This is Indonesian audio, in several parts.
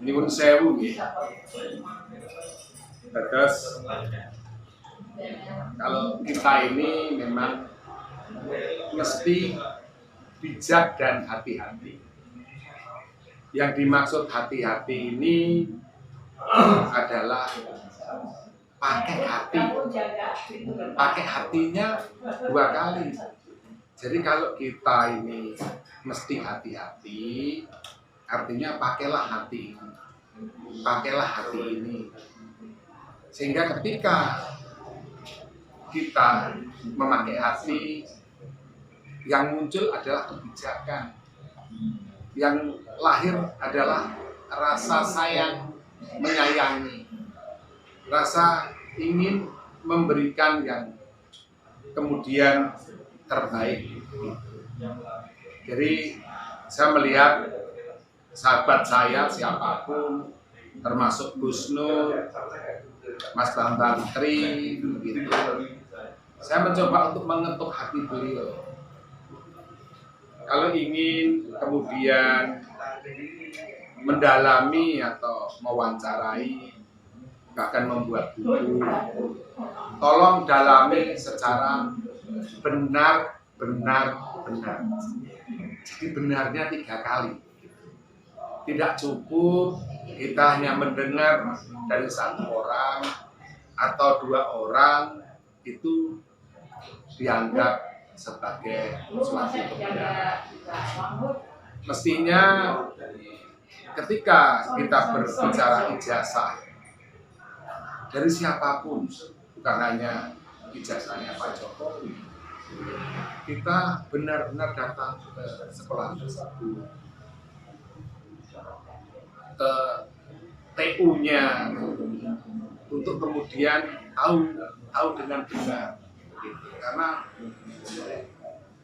Nyuwun sewu nggih. Terus kalau kita ini memang mesti bijak dan hati-hati. Yang dimaksud hati-hati ini adalah pakai hati. Pakai hatinya 2 kali. Jadi kalau kita ini mesti hati-hati, artinya pakailah hati ini. Pakailah hati ini. Sehingga ketika kita memakai hati, yang muncul adalah kebijakan. Yang lahir adalah rasa sayang, menyayangi, rasa ingin memberikan yang kemudian terbaik. Jadi saya melihat sahabat saya siapapun, termasuk Gus Nur, Mas Bambang Tri, begitu. Saya mencoba untuk mengetuk hati beliau. Kalau ingin kemudian mendalami atau mewawancarai, bahkan membuat buku, tolong dalami secara benar. Jadi benarnya 3 kali. Tidak cukup kita hanya mendengar dari 1 orang atau 2 orang itu dianggap sebagai suatu kebenaran. Mestinya ketika kita berbicara ijazah dari siapapun, bukan hanya ijazahnya Pak Jokowi, kita benar-benar datang ke sekolah tersebut, ke TU-nya, untuk kemudian tahu dengan benar. Karena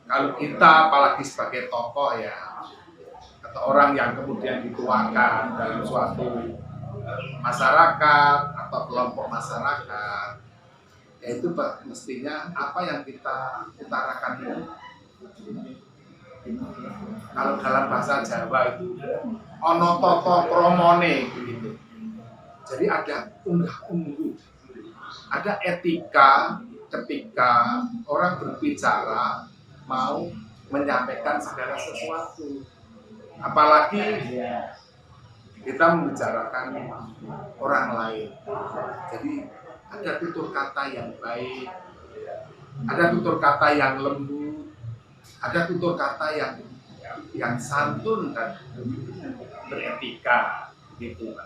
kalau kita apalagi sebagai tokoh ya, atau orang yang kemudian dituakan dalam suatu masyarakat atau kelompok masyarakat, yaitu mestinya apa yang kita utarakan itu, kalau dalam bahasa Jawa itu ono toto promone begitu. Jadi ada unggah-ungguh, ada etika ketika orang berbicara mau menyampaikan segala sesuatu, apalagi kita membicarakan orang lain. Jadi ada tutur kata yang baik, ada tutur kata yang lembut, ada tutur kata yang santun dan beretika gitu.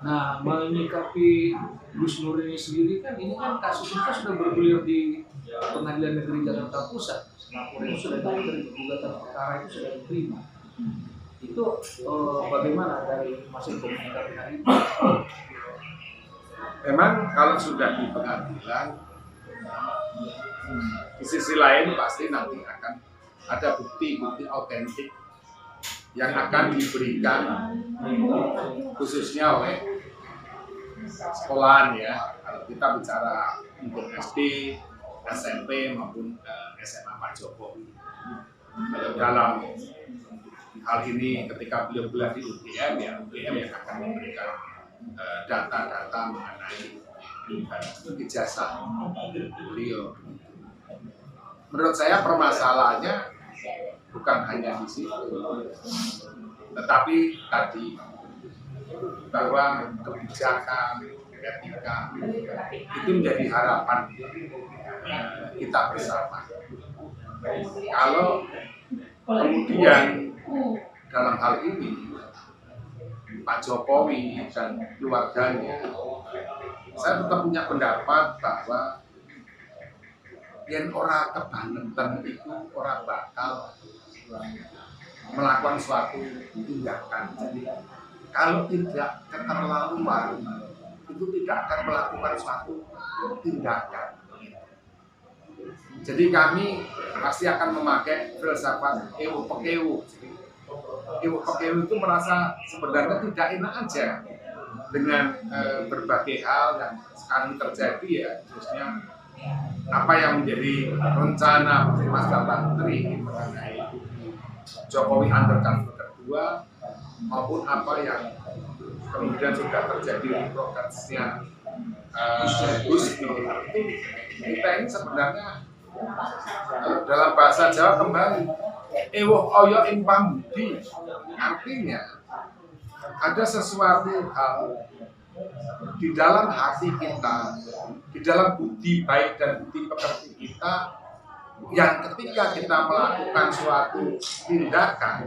Nah, menyikapi Gus Nur ini sendiri kan, ini kan kasus itu sudah bergulir di Pengadilan Negeri Jakarta Pusat. Laporan itu sudah dari gugatan perkara itu sudah diterima. Itu bagaimana dari masing komunikasi hari ini? Memang kalau sudah di pengadilan, di sisi lain pasti nanti akan ada bukti-bukti autentik yang akan diberikan khususnya oleh sekolahan ya. Kalau kita bicara untuk SD, SMP maupun SMA Pak Jokowi. Kalau dalam hal ini ketika beliau kuliah di UGM, ya UGM yang akan memberikan data-data mengenai ijazah beliau. Menurut saya permasalahannya bukan hanya di situ, tetapi tadi bahwa kebijakan, etika itu menjadi harapan kita bersama. Kalau kemudian dalam hal ini Pak Jokowi dan keluarganya, saya tetap punya pendapat bahwa yang orang kebangetan itu orang bakal melakukan suatu tindakan. Jadi kalau tidak keterlaluan, itu tidak akan melakukan suatu tindakan. Jadi kami pasti akan memakai filsafat ewo pekewo. Ewo pekewo itu merasa sebenarnya tidak enak aja dengan berbagai hal yang sekarang terjadi ya, khususnya apa yang menjadi rencana Mas Bambang Tri mengenai Jokowi undercover kedua maupun apa yang kemudian sudah terjadi di prokesnya Gus Nur, kita ini sebenarnya dalam bahasa Jawa kembali ewoh oyo ing pambudi, artinya ada sesuatu hal di dalam hati kita, di dalam budi baik dan budi pekerti kita, yang ketika kita melakukan suatu tindakan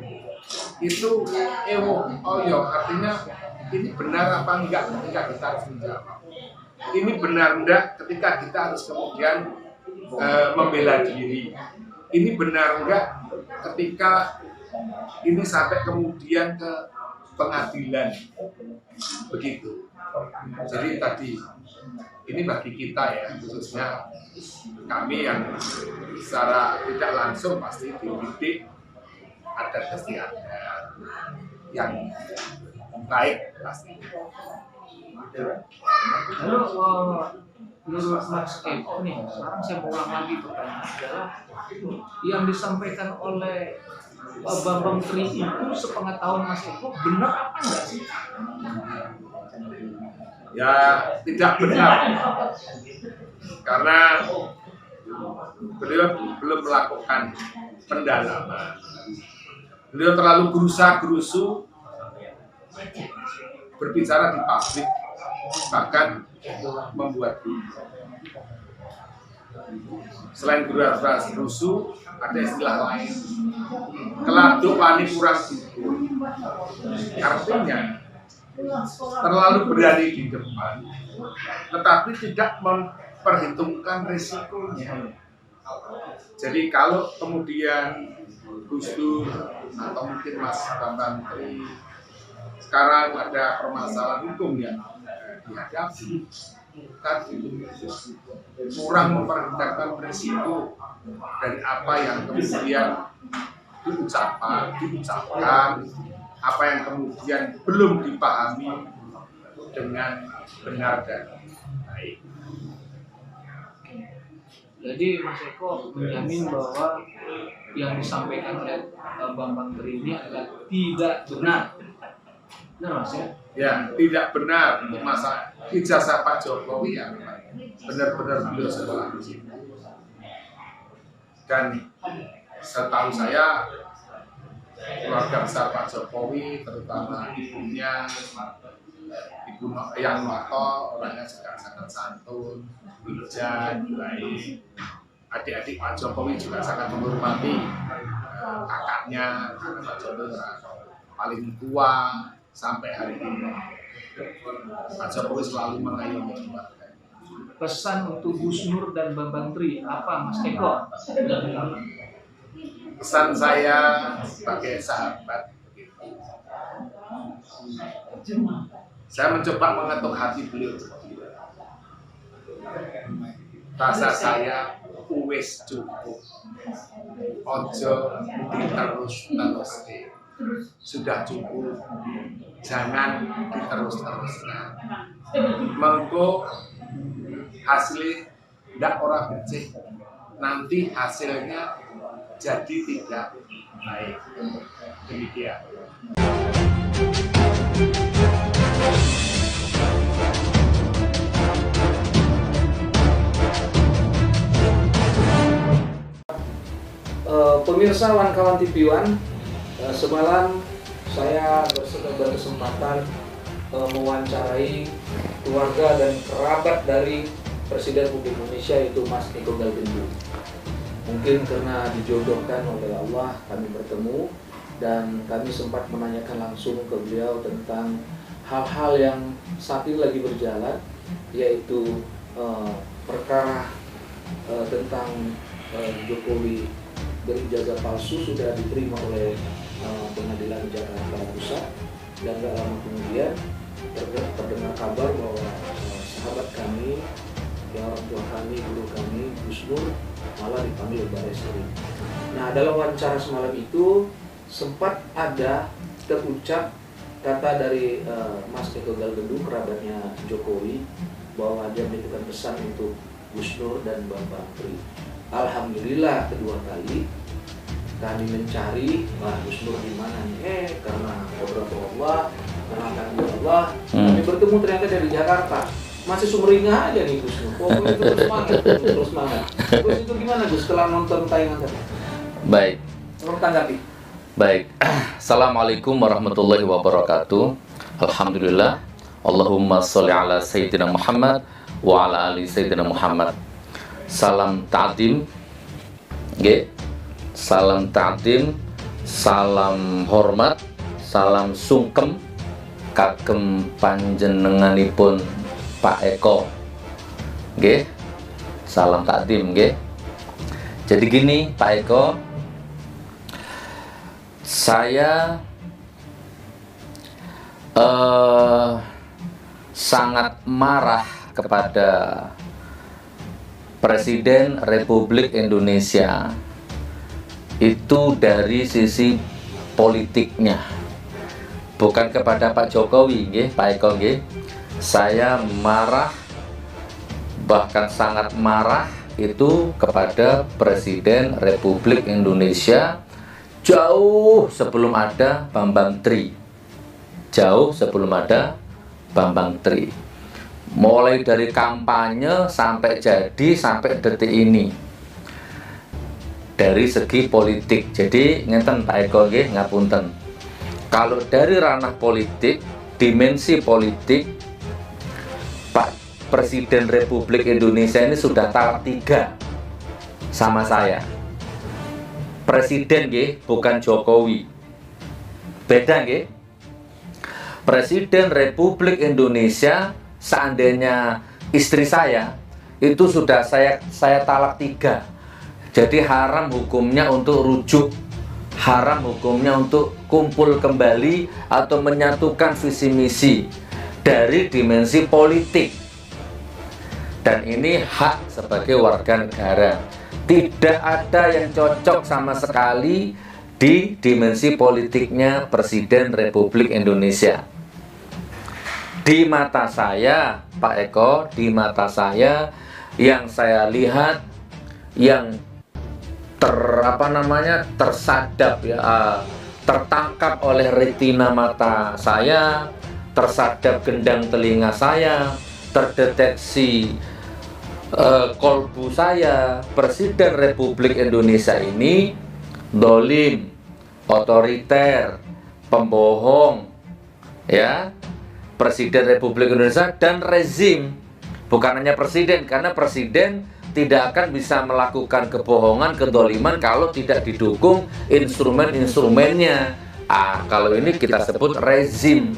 itu ewoh oyo, artinya ini benar apa enggak ketika kita harus menjawab, ini benar enggak ketika kita harus kemudian membela diri, ini benar enggak ketika ini sampai kemudian ke pengadilan, begitu. Jadi tadi ini bagi kita ya, khususnya kami yang secara tidak langsung pasti dididik adat istiadat yang baik pasti. Lalu menurut Mas Eko nih, sekarang saya mau ulang lagi pertanyaan adalah yang disampaikan oleh Pak Bambang Tri itu sepengetahuan Mas Eko benar apa enggak sih? Ya tidak benar, karena beliau belum melakukan pendalaman. Beliau terlalu gerusa-gerusu berbicara di publik, bahkan membuat selain gerusa-gerusu ada istilah lain, keladuk wani kurang subur. Artinya terlalu berani di depan, tetapi tidak memperhitungkan risikonya. Jadi kalau kemudian Gus Dur atau mungkin Mas Bambang Tri sekarang ada permasalahan hukum yang dihadapi, kan kurang memperhitungkan risiko dari apa yang kemudian diucapkan, apa yang kemudian belum dipahami dengan benar dan baik. Jadi Mas Eko menjamin bahwa yang disampaikan oleh Bambang Tri ini adalah tidak benar. Benar Mas ya? Ya, tidak benar untuk masa ijazah Pak Jokowi yang benar-benar beliau sekolah di sini. Dan setahu saya keluarga besar Pak Jokowi, terutama ibunya, Ibu Yang Noto, orangnya juga sangat santun, bijak, baik. Adik-adik Pak Jokowi juga sangat menghormati kakaknya, karena Pak Jokowi paling tua sampai hari ini. Pak Jokowi selalu mengayomi keluarga. Pesan untuk Gus Nur dan Bambang Tri apa Mas Eko? Pesan saya sebagai sahabat, saya mencoba mengetuk hati beliau. Rasa saya wis cukup, ojo diterus-terus, sudah cukup, jangan diterus-teruskan. Mengko hasilnya tidak orang becik, nanti hasilnya jadi tidak baik. Demikian. Pemirsa Wan Kawan TV One, semalam saya berkesempatan mewawancarai keluarga dan kerabat dari Presiden Republik Indonesia, yaitu Mas Eko Galgendo. Mungkin karena dijodohkan oleh Allah kami bertemu, dan kami sempat menanyakan langsung ke beliau tentang hal-hal yang saat ini lagi berjalan, yaitu perkara tentang Jokowi berijazah palsu sudah diterima oleh Pengadilan Jakarta Pusat, dan gak lama kemudian terdengar kabar bahwa sahabat kami, orang tua kami, guru kami, Gus Nur malah dipanggil Bareskrim. Nah, dalam wawancara semalam itu sempat ada terucap kata dari Mas Eko Galgendo, kerabatnya Jokowi, bahwa dia menitipkan pesan untuk Gus Nur dan Bambang Tri. Alhamdulillah kedua kali kami mencari Gus Nur di mana nih? Karena beberapa Allah ketemu ternyata dari Jakarta. Masih sumringah aja nih Gus. Pokoknya terus semangat, terus semangat. Gus itu gimana Gus setelah nonton tayangan tadi? Baik. Tolong tanggapi. Baik. Assalamualaikum warahmatullahi wabarakatuh. Alhamdulillah. Allahumma sholli ala Sayyidina Muhammad wa ala ali Sayyidina Muhammad. Salam ta'zim. Nggih. Salam ta'zim, salam hormat, salam sungkem kagem panjenenganipun Pak Eko. Nggih. Salam ta'zim nggih. Jadi gini, Pak Eko, saya sangat marah kepada Presiden Republik Indonesia itu dari sisi politiknya, bukan kepada Pak Jokowi, nggih, Pak Eko, nggih. Saya marah, bahkan sangat marah itu kepada Presiden Republik Indonesia jauh sebelum ada Bambang Tri. Jauh sebelum ada Bambang Tri. Mulai dari kampanye sampai jadi sampai detik ini. Dari segi politik. Jadi ngeten Pak Eko nggih, ngapunten. Kalau dari ranah politik, dimensi politik, Pak Presiden Republik Indonesia ini sudah talak 3 sama saya. Presiden nggih, bukan Jokowi. Beda nggih. Presiden Republik Indonesia, seandainya istri saya itu sudah saya talak 3. Jadi haram hukumnya untuk rujuk, haram hukumnya untuk kumpul kembali atau menyatukan visi misi dari dimensi politik. Dan ini hak sebagai warga negara. Tidak ada yang cocok sama sekali di dimensi politiknya Presiden Republik Indonesia. Di mata saya, Pak Eko, di mata saya yang saya lihat, yang tersadap ya, tertangkap oleh retina mata saya, tersadap gendang telinga saya, terdeteksi kolbu saya, Presiden Republik Indonesia ini dolim, otoriter, pembohong, ya. Presiden Republik Indonesia dan rezim, bukan hanya presiden, karena presiden tidak akan bisa melakukan kebohongan, kedoliman kalau tidak didukung instrumen-instrumennya. Kalau ini kita sebut rezim.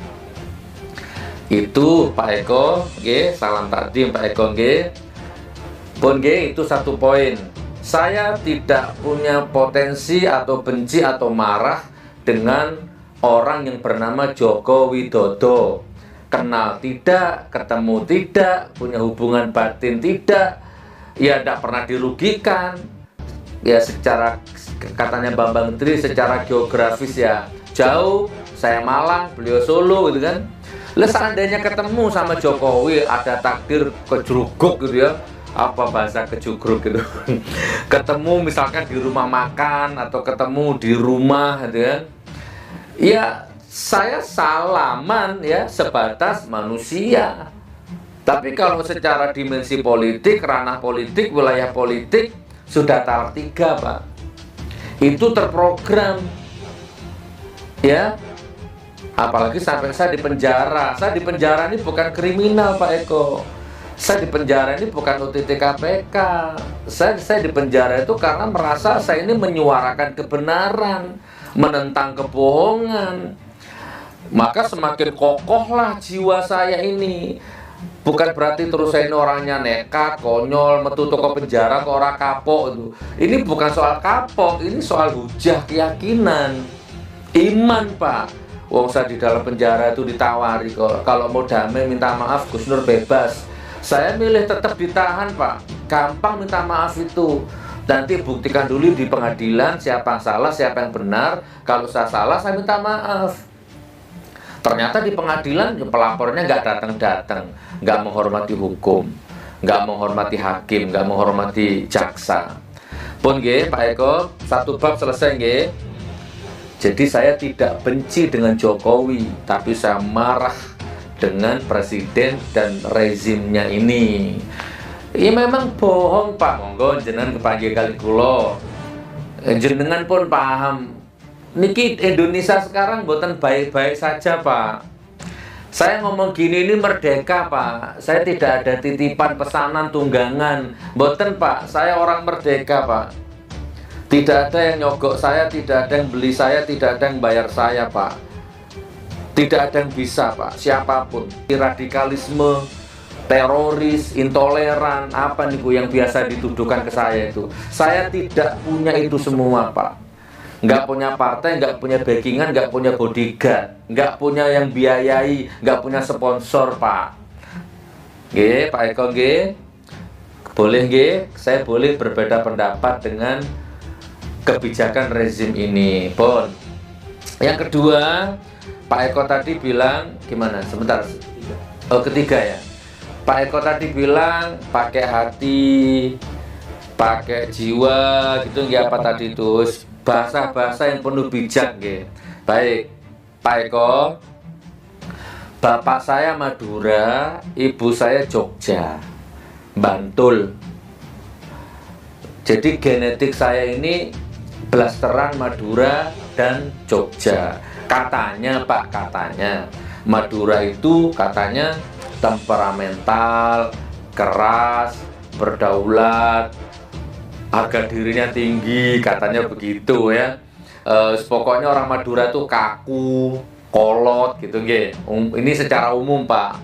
Itu Pak Eko, nggih, salam takdim Pak Eko, nggih. Pun nggih, itu satu poin. Saya tidak punya potensi atau benci atau marah dengan orang yang bernama Joko Widodo. Kenal tidak, ketemu tidak, punya hubungan batin tidak, ya tidak pernah dirugikan. Ya secara, katanya Bambang Tri, secara geografis ya jauh, saya Malang, beliau Solo gitu kan. Lah seandainya ketemu sama Jokowi, ada takdir kejruguk gitu ya, apa bahasa kejugruk gitu. Ketemu misalkan di rumah makan atau ketemu di rumah gitu kan. Ya saya salaman ya sebatas manusia. Tapi kalau secara dimensi politik, ranah politik, wilayah politik sudah talak 3, Pak. Itu terprogram. Ya. Apalagi sampai saya di penjara. Saya di penjara ini bukan kriminal, Pak Eko. Saya di penjara ini bukan OTT KPK. Saya di penjara itu karena merasa saya ini menyuarakan kebenaran, menentang kebohongan. Maka semakin kokohlah jiwa saya ini. Bukan berarti terus saya ini orangnya nekat, konyol, metu toko penjara ke orang kapok itu. Ini bukan soal kapok, ini soal hujah keyakinan, iman, Pak. Wong saya di dalam penjara itu ditawari kok, kalau mau damai minta maaf Gus Nur bebas. Saya milih tetap ditahan, Pak. Gampang minta maaf itu. Nanti buktikan dulu di pengadilan siapa yang salah, siapa yang benar. Kalau saya salah, saya minta maaf. Ternyata di pengadilan pelapornya nggak datang-datang, nggak menghormati hukum, nggak menghormati hakim, nggak menghormati jaksa. Pun nggih, Pak Eko, satu bab selesai nggih. Jadi saya tidak benci dengan Jokowi, tapi saya marah dengan presiden dan rezimnya ini. Ya memang bohong Pak, monggo jenengan kepanggih kali kula. Jenengan pun paham. Niki Indonesia sekarang mboten baik-baik saja Pak. Saya ngomong gini ini merdeka Pak. Saya tidak ada titipan pesanan tunggangan. Mboten Pak, saya orang merdeka Pak. Tidak ada yang nyogok saya, tidak ada yang beli saya, tidak ada yang bayar saya Pak. Tidak ada yang bisa Pak, siapapun. Radikalisme, teroris, intoleran, apa nih Bu yang biasa dituduhkan ke saya itu. Saya tidak punya itu semua Pak. Nggak punya partai, nggak punya backingan, nggak punya bodyguard, nggak punya yang biayai, nggak punya sponsor Pak. Nggih, Pak Eko nggih. Boleh nggih, saya boleh berbeda pendapat dengan kebijakan rezim ini. Pun. Yang kedua, Pak Eko tadi bilang gimana? Sebentar. Oh, ketiga ya. Pak Eko tadi bilang pakai hati, pakai jiwa gitu nggih apa tadi itu? Bahasa-bahasa yang penuh bijak nggih. Baik. Pak Eko, bapak saya Madura, ibu saya Jogja. Bantul. Jadi genetik saya ini blasteran Madura dan Jogja. Katanya Pak, katanya Madura itu katanya temperamental, keras, berdaulat, harga dirinya tinggi, katanya begitu ya. Pokoknya orang Madura tuh kaku, kolot gitu nggih. Ini secara umum Pak.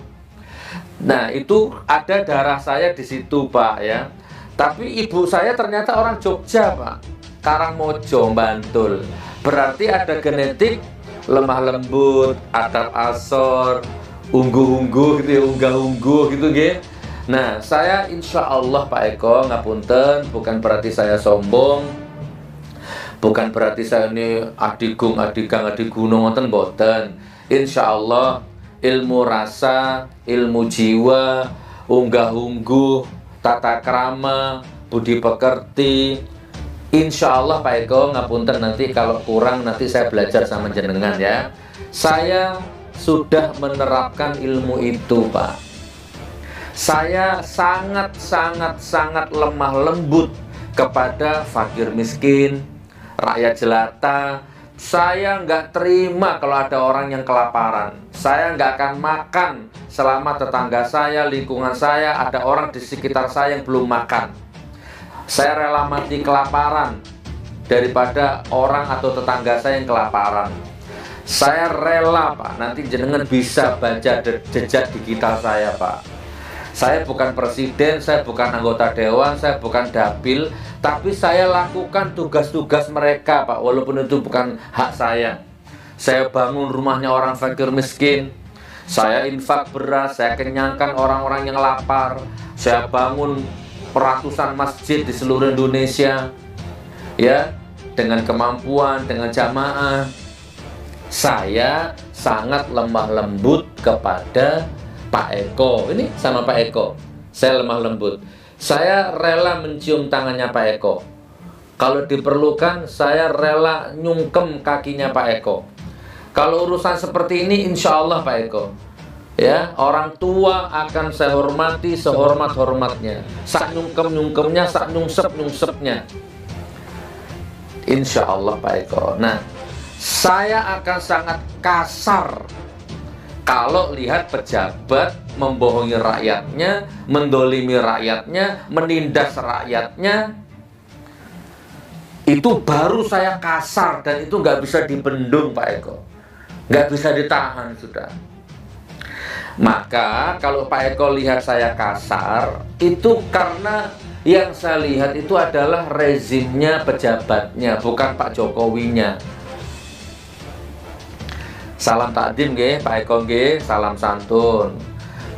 Nah, itu ada darah saya di situ Pak ya. Tapi ibu saya ternyata orang Jogja Pak. Karangmojo, Bantul. Berarti ada genetik lemah lembut, adab asor, ungguh-ungguh gitu ya, unggah-ungguh gitu nggih. Nah, saya insya Allah Pak Eko ngapunten, bukan berarti saya sombong, bukan berarti saya ini adigung, adigang, adigunung ngoten mboten. Insya Allah ilmu rasa, ilmu jiwa, unggah-ungguh, tata krama, budi pekerti. Insya Allah Pak Eko ngapunten, nanti kalau kurang nanti saya belajar sama jenengan ya. Saya sudah menerapkan ilmu itu Pak. Saya sangat lemah lembut kepada fakir miskin, rakyat jelata. Saya nggak terima kalau ada orang yang kelaparan. Saya nggak akan makan selama tetangga saya, lingkungan saya, ada orang di sekitar saya yang belum makan. Saya rela mati kelaparan daripada orang atau tetangga saya yang kelaparan. Saya rela Pak, nanti jenengan bisa baca jejak digital saya Pak. Saya bukan presiden, saya bukan anggota dewan, saya bukan dapil, tapi saya lakukan tugas-tugas mereka Pak, walaupun itu bukan hak saya. Saya bangun rumahnya orang fakir miskin, saya infak beras, saya kenyangkan orang-orang yang lapar, saya bangun ratusan masjid di seluruh Indonesia ya, dengan kemampuan, dengan jamaah. Saya sangat lemah lembut kepada Pak Eko. Ini sama Pak Eko, saya lemah lembut. Saya rela mencium tangannya Pak Eko. Kalau diperlukan saya rela nyungkem kakinya Pak Eko. Kalau urusan seperti ini insya Allah Pak Eko ya, orang tua akan saya hormati sehormat-hormatnya, sak nyungkem-nyungkemnya, sak nyungsep-nyungsepnya, insya Allah Pak Eko. Nah, saya akan sangat kasar kalau lihat pejabat membohongi rakyatnya, mendolimi rakyatnya, menindas rakyatnya. Itu baru saya kasar, dan itu nggak bisa dibendung Pak Eko, nggak bisa ditahan sudah. Maka kalau Pak Eko lihat saya kasar, itu karena yang saya lihat itu adalah rezimnya, pejabatnya, bukan Pak Jokowinya. Salam takdim nggih Pak Eko nggih, salam santun.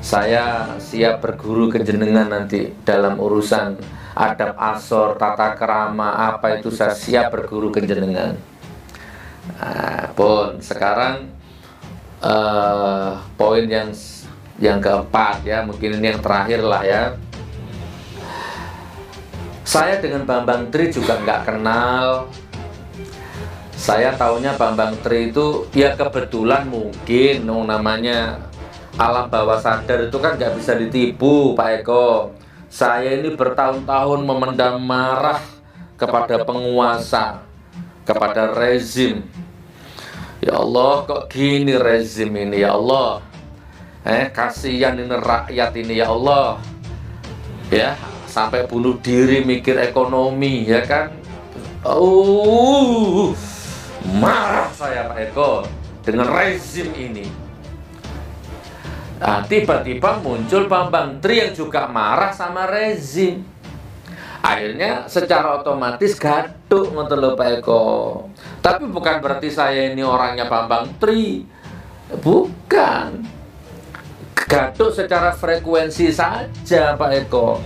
Saya siap berguru ke jenengan nanti dalam urusan adab asor, tata krama, apa itu saya siap berguru ke jenengan. Nah, pun sekarang poin yang keempat ya, mungkin ini yang terakhir lah ya. Saya dengan Bambang Tri juga nggak kenal. Saya taunya Bambang Tri itu ya kebetulan mungkin namanya alam bawah sadar itu kan nggak bisa ditipu, Pak Eko. Saya ini bertahun-tahun memendam marah kepada penguasa, kepada rezim. Ya Allah, kok gini rezim ini, ya Allah. Kasihan ini rakyat ini, ya Allah. Ya, sampai bunuh diri mikir ekonomi, ya kan? Marah saya, Pak Eko, dengan rezim ini. Nah, tiba-tiba muncul Bambang Tri yang juga marah sama rezim. Akhirnya secara otomatis gaduh ngoten lho Pak Eko. Tapi bukan berarti saya ini orangnya Bambang Tri. Bukan. Gaduh secara frekuensi saja Pak Eko.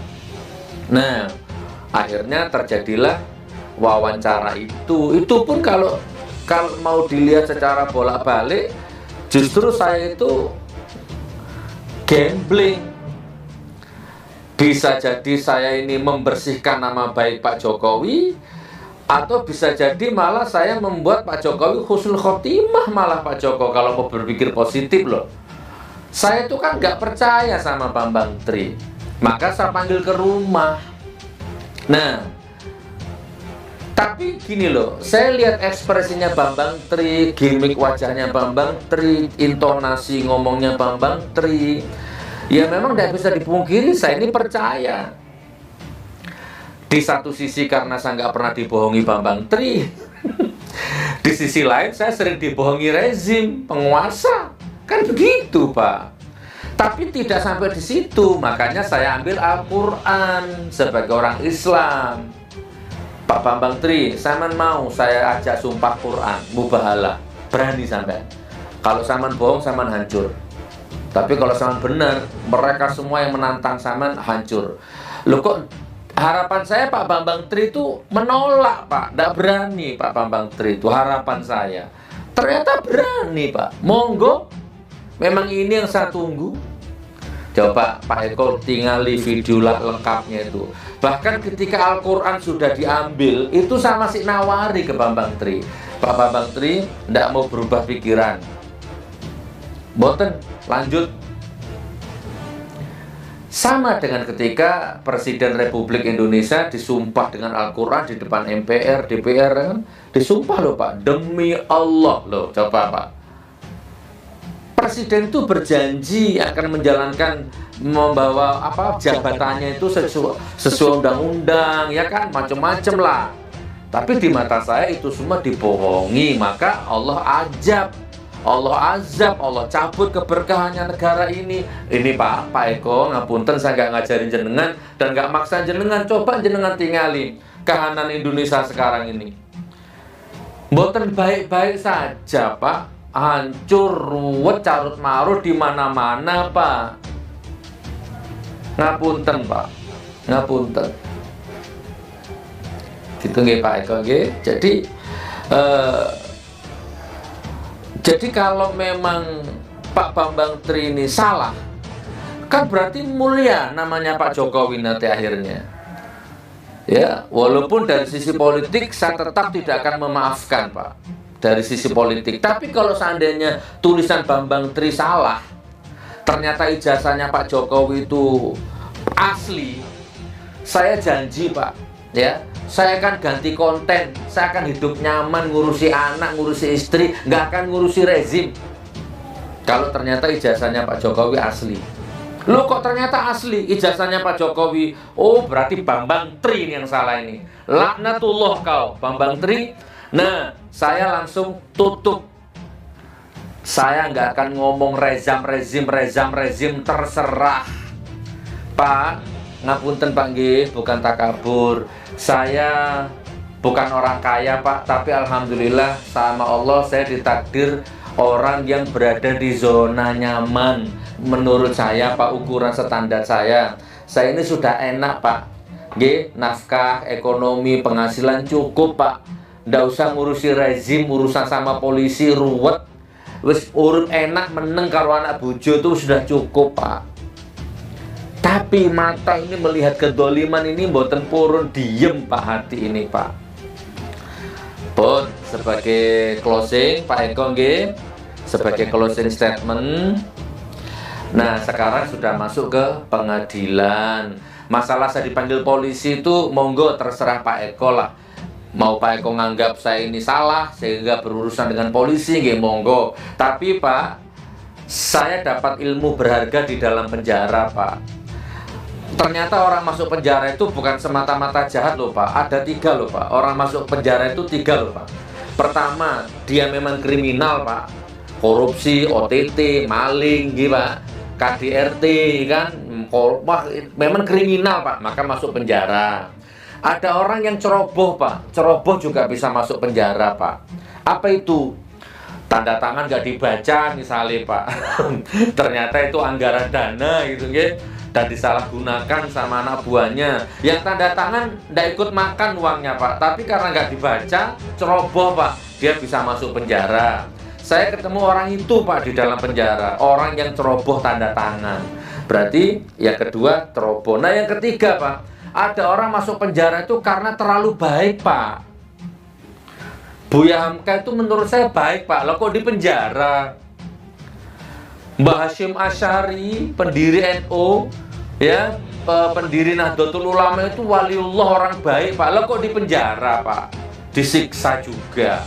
Nah, akhirnya terjadilah wawancara itu. Itu pun kalau mau dilihat secara bolak-balik, justru saya itu gambling. Bisa jadi saya ini membersihkan nama baik Pak Jokowi, atau bisa jadi malah saya membuat Pak Jokowi husnul khotimah malah Pak Joko, kalau mau berpikir positif loh. Saya itu kan nggak percaya sama Bambang Tri, maka saya panggil ke rumah. Nah, tapi gini loh, saya lihat ekspresinya Bambang Tri, gimmick wajahnya Bambang Tri, intonasi ngomongnya Bambang Tri. Ya memang tidak bisa dipungkiri, saya ini percaya. Di satu sisi karena saya nggak pernah dibohongi Bambang Tri. Di sisi lain saya sering dibohongi rezim, penguasa. Kan begitu Pak. Tapi tidak sampai di situ, makanya saya ambil Al-Quran sebagai orang Islam. Pak Bambang Tri, saman mau saya ajak sumpah Quran, mubahalah. Berani sampai. Kalau saman bohong, saman hancur. Tapi kalau saman benar, mereka semua yang menantang saman hancur. Loh kok harapan saya Pak Bambang Tri itu menolak Pak. Tidak berani Pak Bambang Tri itu harapan saya. Ternyata berani Pak. Monggo. Memang ini yang saya tunggu. Coba Pak Eko tinggali video lengkapnya itu. Bahkan ketika Al-Quran sudah diambil, itu saya masih nawari ke Bambang Tri. Pak Bambang Tri tidak mau berubah pikiran. Boten, lanjut. Sama dengan ketika Presiden Republik Indonesia disumpah dengan Al-Quran di depan MPR, DPR kan? Disumpah loh Pak, demi Allah loh, coba Pak. Presiden itu berjanji akan menjalankan, membawa jabatannya itu sesuai undang-undang, ya kan, macam-macam lah. Tapi di mata saya itu semua dibohongi, maka Allah azab, Allah cabut keberkahannya negara ini. Ini Pak Eko, ngapunten saya nggak ngajarin jenengan dan nggak maksa jenengan. Coba jenengan tinggali kahanan Indonesia sekarang ini. Mboten baik-baik saja Pak. Hancur, ruwet, carut marut di mana-mana Pak. Ngapunten Pak, ngapunten. Gitu nggih Pak Eko nggih. Jadi kalau memang Pak Bambang Tri ini salah, kan berarti mulia namanya Pak Jokowi nanti akhirnya. Ya, walaupun dari sisi politik saya tetap tidak akan memaafkan Pak. Dari sisi politik. Tapi kalau seandainya tulisan Bambang Tri salah, ternyata ijazahnya Pak Jokowi itu asli, saya janji Pak, ya, saya akan ganti konten, saya akan hidup nyaman, ngurusi anak, ngurusi istri, nggak akan ngurusi rezim. Kalau ternyata ijazahnya Pak Jokowi asli. Loh kok ternyata asli ijazahnya Pak Jokowi? Oh berarti Bambang Tri yang salah ini. Laknatullah kau Bambang Tri. Nah, saya langsung tutup. Saya nggak akan ngomong rezim, terserah. Pak, ngapunten Pak nggih, bukan takabur. Saya bukan orang kaya Pak, tapi alhamdulillah sama Allah saya ditakdir orang yang berada di zona nyaman. Menurut saya Pak, ukuran standar saya ini sudah enak Pak. Nggih, nafkah, ekonomi, penghasilan cukup Pak. Nggak usah ngurusi rezim, urusan sama polisi ruwet. Wis urut enak meneng karo anak bojo itu sudah cukup Pak. Tapi mata ini melihat kedoliman ini mboten purun diem Pak hati ini Pak. Pun sebagai closing Pak Eko nggih, sebagai closing statement, Nah, sekarang sudah masuk ke pengadilan. Masalah saya dipanggil polisi itu monggo terserah Pak Eko lah. Mau Pak Eko nganggap saya ini salah sehingga berurusan dengan polisi, nggih monggo. Tapi Pak, saya dapat ilmu berharga di dalam penjara, Pak. Ternyata orang masuk penjara itu bukan semata-mata jahat loh, Pak. Ada 3 loh, Pak. Orang masuk penjara itu 3 loh, Pak. Pertama, dia memang kriminal, Pak. Korupsi, OTT, maling, gitu, Pak. KDRT, kan. Wah, memang kriminal, Pak. Maka masuk penjara. Ada orang yang ceroboh, Pak. Ceroboh juga bisa masuk penjara, Pak. Apa itu? Tanda tangan nggak dibaca misalnya, Pak. Ternyata itu anggaran dana gitu, ya. Dan disalahgunakan sama anak buahnya. Yang tanda tangan nggak ikut makan uangnya, Pak. Tapi karena nggak dibaca, ceroboh, Pak. Dia bisa masuk penjara. Saya ketemu orang itu, Pak, di dalam penjara. Orang yang ceroboh tanda tangan. Berarti yang kedua ceroboh. Nah, yang ketiga, Pak, ada orang masuk penjara itu karena terlalu baik, Pak. Buya Hamka itu menurut saya baik, Pak. Loh kok di penjara? Mbah Hasyim Asy'ari, pendiri NU, ya, pendiri Nahdlatul Ulama itu waliullah, orang baik, Pak. Loh kok di penjara, Pak? Disiksa juga.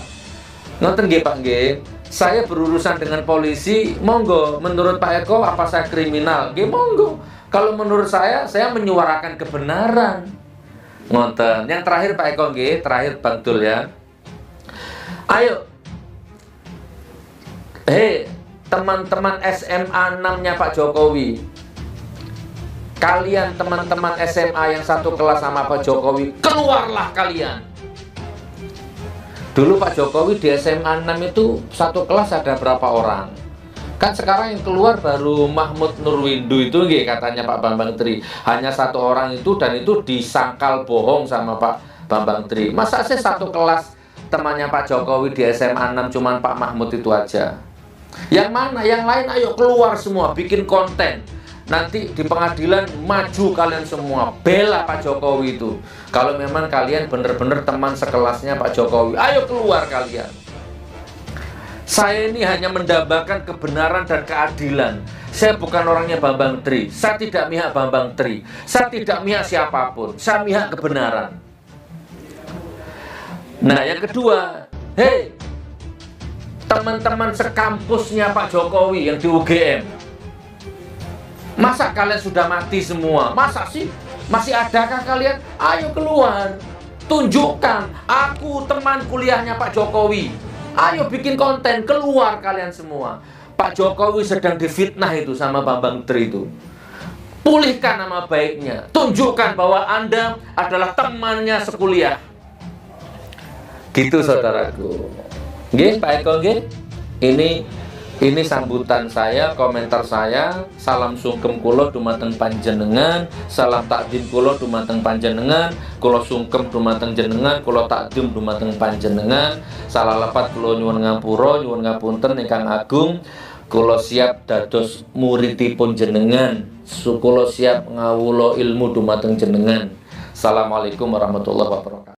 Ngoten nggih, Pak nggih. Saya berurusan dengan polisi, monggo. Menurut Pak Eko, apa saya kriminal? Nggih, monggo. Kalau menurut saya menyuarakan kebenaran. Ngoten. Yang terakhir Pak Eko nggih, terakhir Bang Dul ya. Ayo. Hei, teman-teman SMA 6-nya Pak Jokowi. Kalian teman-teman SMA yang satu kelas sama Pak Jokowi, keluarlah kalian. Dulu Pak Jokowi di SMA 6 itu satu kelas ada berapa orang? Kan sekarang yang keluar baru Mahmud Nurwindu itu nggih, katanya Pak Bambang Tri. Hanya 1 orang itu, dan itu disangkal bohong sama Pak Bambang Tri. Masa sih satu kelas temannya Pak Jokowi di SMA 6 cuman Pak Mahmud itu aja? Yang mana? Yang lain ayo keluar semua, bikin konten. Nanti di pengadilan maju kalian semua, bela Pak Jokowi itu. Kalau memang kalian benar-benar teman sekelasnya Pak Jokowi, ayo keluar kalian. Saya ini hanya mendambakan kebenaran dan keadilan. Saya bukan orangnya Bambang Tri. Saya tidak mihak Bambang Tri. Saya tidak mihak siapapun. Saya mihak kebenaran. Nah, yang kedua, hei, teman-teman sekampusnya Pak Jokowi yang di UGM, masa kalian sudah mati semua? Masa sih? Masih adakah kalian? Ayo keluar. Tunjukkan, aku teman kuliahnya Pak Jokowi. Ayo bikin konten, keluar kalian semua. Pak Jokowi sedang difitnah itu sama Bambang Tri itu. Pulihkan nama baiknya. Tunjukkan bahwa Anda adalah temannya sekuliah. Gitu saudaraku. Nggih, Pak Eko nggih. Ini sambutan saya, komentar saya. Salam sungkem kula dumateng panjenengan, salam takdim kula dumateng panjenengan, kula sungkem dumateng jenengan, kula takdim dumateng panjenengan. Salah lepat kula nyuwun ngapura, nyuwun ngapunten ingkang agung. Kula siap dados muridipun jenengan. Kula siap ngawula ilmu dumateng jenengan. Assalamualaikum warahmatullahi wabarakatuh.